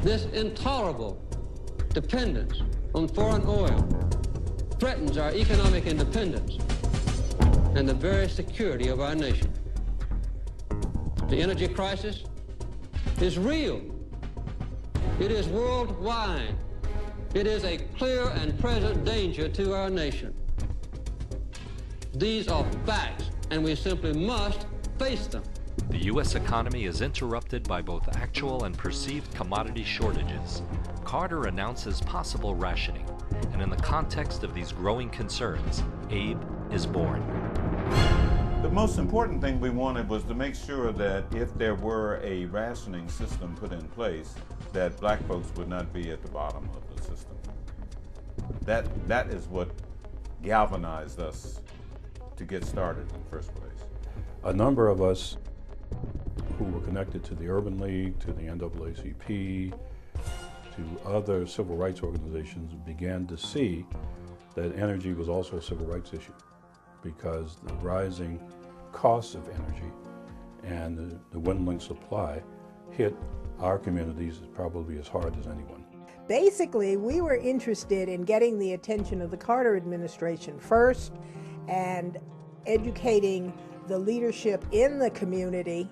This intolerable dependence on foreign oil threatens our economic independence and the very security of our nation. The energy crisis is real. It is worldwide. It is a clear and present danger to our nation. These are facts, and we simply must face them. The U.S. economy is interrupted by both actual and perceived commodity shortages. Carter announces possible rationing, and in the context of these growing concerns, AABE is born. The most important thing we wanted was to make sure that if there were a rationing system put in place, that black folks would not be at the bottom of the system. That is what galvanized us to get started in the first place. A number of us who were connected to the Urban League, to the NAACP, to other civil rights organizations began to see that energy was also a civil rights issue, because the rising costs of energy and the dwindling supply hit our communities probably as hard as anyone. Basically, we were interested in getting the attention of the Carter administration first and educating the leadership in the community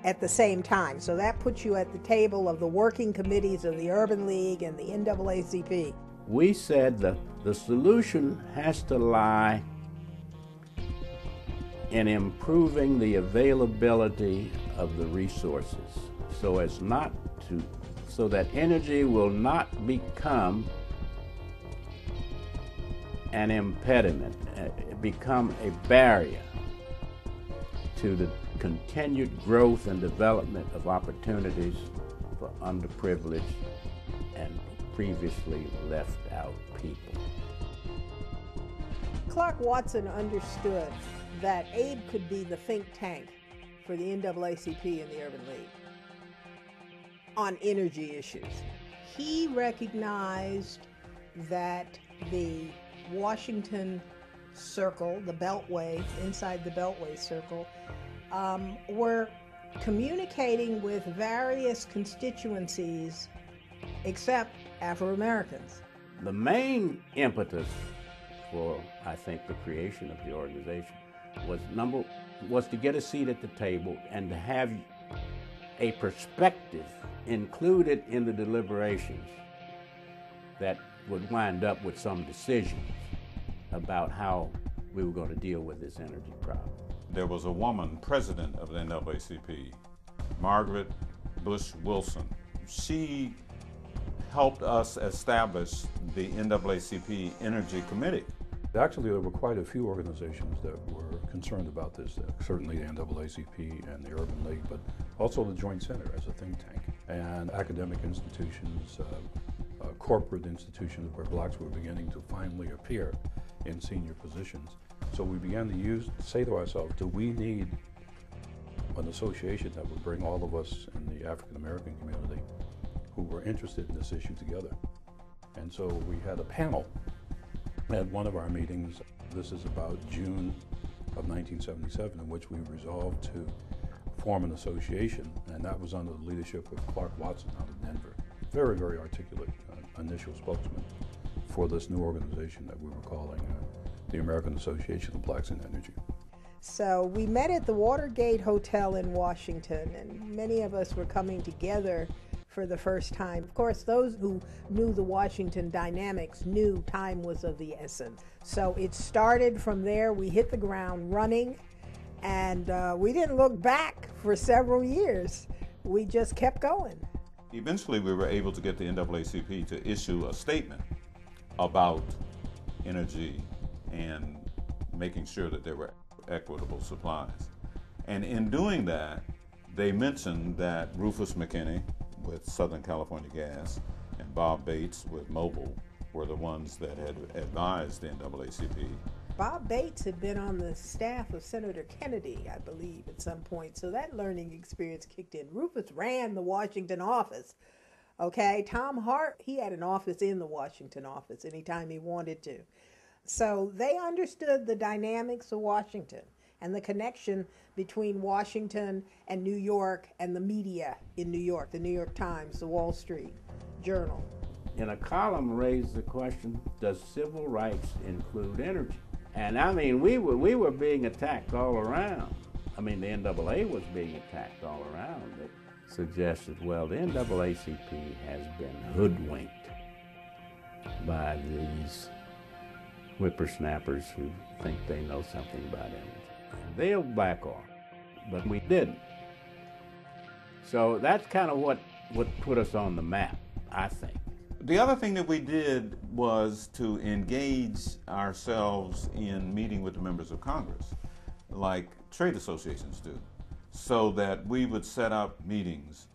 at the same time. So that puts you at the table of the working committees of the Urban League and the NAACP. We said that the solution has to lie in improving the availability of the resources so that energy will not become an impediment, become a barrier to the continued growth and development of opportunities for underprivileged and previously left out people. Clark Watson understood that AABE could be the think tank for the NAACP and the Urban League on energy issues. He recognized that the Washington Circle, the Beltway, inside the Beltway Circle, were communicating with various constituencies except Afro-Americans. The main impetus for, I think, the creation of the organization was to get a seat at the table and to have a perspective included in the deliberations that would wind up with some decisions about how we were going to deal with this energy problem. There was a woman president of the NAACP, Margaret Bush Wilson. She helped us establish the NAACP Energy Committee. Actually, there were quite a few organizations that were concerned about this, certainly the NAACP and the Urban League, but also the Joint Center as a think tank, and academic institutions, corporate institutions where blacks were beginning to finally appear in senior positions. So we began to say to ourselves, do we need an association that would bring all of us in the African American community who were interested in this issue together? And so we had a panel at one of our meetings. This is about June of 1977, in which we resolved to form an association, and that was under the leadership of Clark Watson out of Denver. Very, very articulate initial spokesman for this new organization that we were calling the American Association of Blacks in Energy. So we met at the Watergate Hotel in Washington, and many of us were coming together for the first time. Of course, those who knew the Washington dynamics knew time was of the essence. So it started from there. We hit the ground running, and we didn't look back for several years. We just kept going. Eventually, we were able to get the NAACP to issue a statement about energy and making sure that there were equitable supplies. And in doing that, they mentioned that Rufus McKinney with Southern California Gas and Bob Bates with Mobil were the ones that had advised the NAACP. Bob Bates had been on the staff of Senator Kennedy, I believe, at some point, so that learning experience kicked in. Rufus ran the Washington office, okay? Tom Hart, he had an office in the Washington office anytime he wanted to. So they understood the dynamics of Washington, and the connection between Washington and New York and the media in New York, the New York Times, the Wall Street Journal. In a column raised the question, does civil rights include energy? And I mean, we were being attacked all around. I mean, the NAA was being attacked all around. It suggested, well, the NAACP has been hoodwinked by these whippersnappers who think they know something about energy. They'll back off, but we didn't. So that's kind of what put us on the map, I think. The other thing that we did was to engage ourselves in meeting with the members of Congress, like trade associations do, so that we would set up meetings,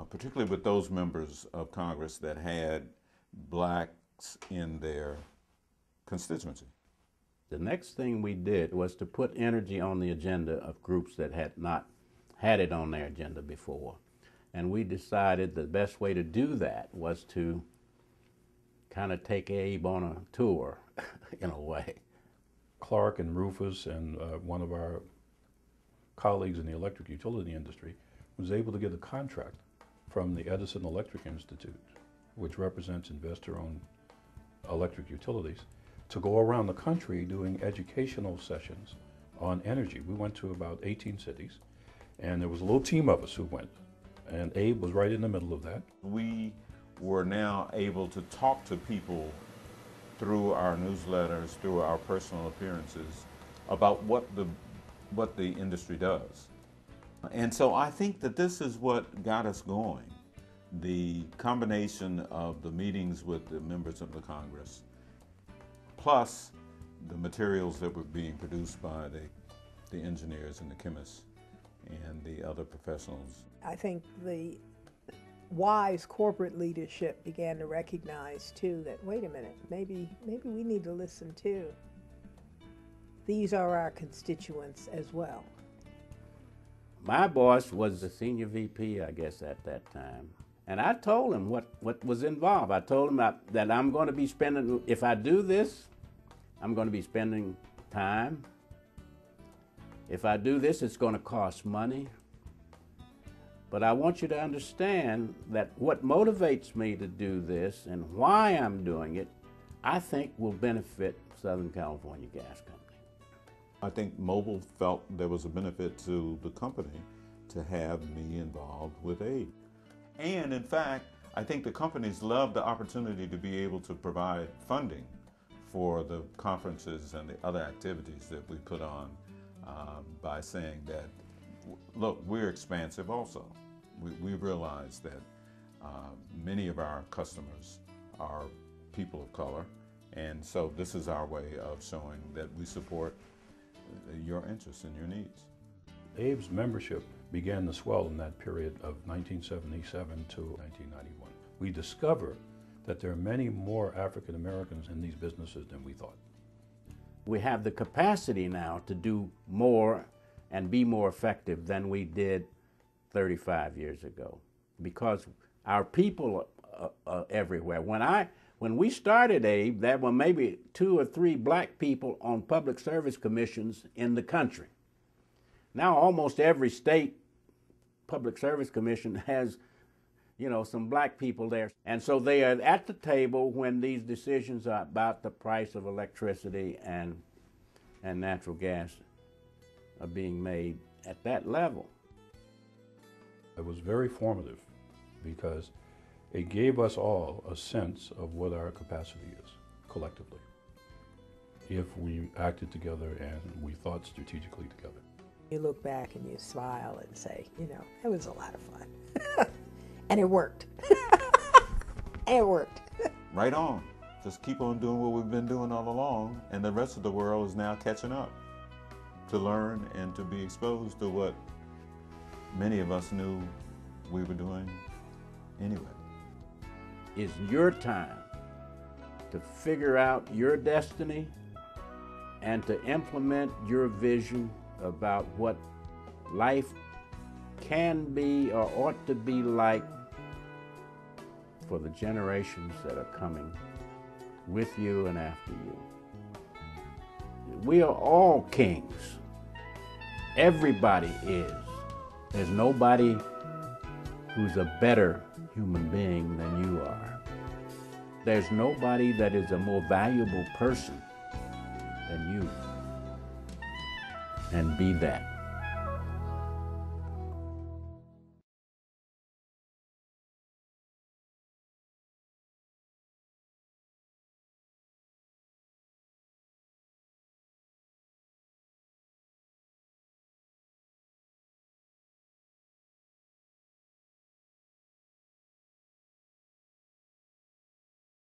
particularly with those members of Congress that had blacks in their constituency. The next thing we did was to put energy on the agenda of groups that had not had it on their agenda before. And we decided the best way to do that was to kind of take AABE on a tour, in a way. Clark and Rufus and one of our colleagues in the electric utility industry was able to get a contract from the Edison Electric Institute, which represents investor-owned electric utilities, to go around the country doing educational sessions on energy. We went to about 18 cities, and there was a little team of us who went, and Abe was right in the middle of that. We were now able to talk to people through our newsletters, through our personal appearances, about what the industry does. And so I think that this is what got us going. The combination of the meetings with the members of the Congress, plus the materials that were being produced by the engineers and the chemists and the other professionals. I think the wise corporate leadership began to recognize too that, wait a minute, maybe we need to listen too. These are our constituents as well. My boss was the senior VP, I guess, at that time. And I told him what was involved. I told him that I'm going to be spending, if I do this, I'm going to be spending time. If I do this, it's going to cost money. But I want you to understand that what motivates me to do this and why I'm doing it, I think will benefit Southern California Gas Company. I think Mobil felt there was a benefit to the company to have me involved with AABE. And in fact, I think the companies love the opportunity to be able to provide funding for the conferences and the other activities that we put on by saying that, look, we're expansive also. We realize that many of our customers are people of color, and so this is our way of showing that we support your interests and your needs. AABE's membership began to swell in that period of 1977 to 1991. We discovered that there are many more African Americans in these businesses than we thought. We have the capacity now to do more and be more effective than we did 35 years ago, because our people are everywhere. When we started AABE, there were maybe 2 or 3 black people on public service commissions in the country. Now almost every state public service commission has, some black people there. And so they are at the table when these decisions are about the price of electricity and natural gas are being made at that level. It was very formative because it gave us all a sense of what our capacity is collectively, if we acted together and we thought strategically together. You look back and you smile and say, it was a lot of fun. And it worked. And it worked. Right on. Just keep on doing what we've been doing all along, and the rest of the world is now catching up to learn and to be exposed to what many of us knew we were doing anyway. It's your time to figure out your destiny and to implement your vision about what life can be or ought to be like for the generations that are coming with you and after you. We are all kings Everybody is. There's nobody who's a better human being than you are. There's nobody that is a more valuable person than you. And be that.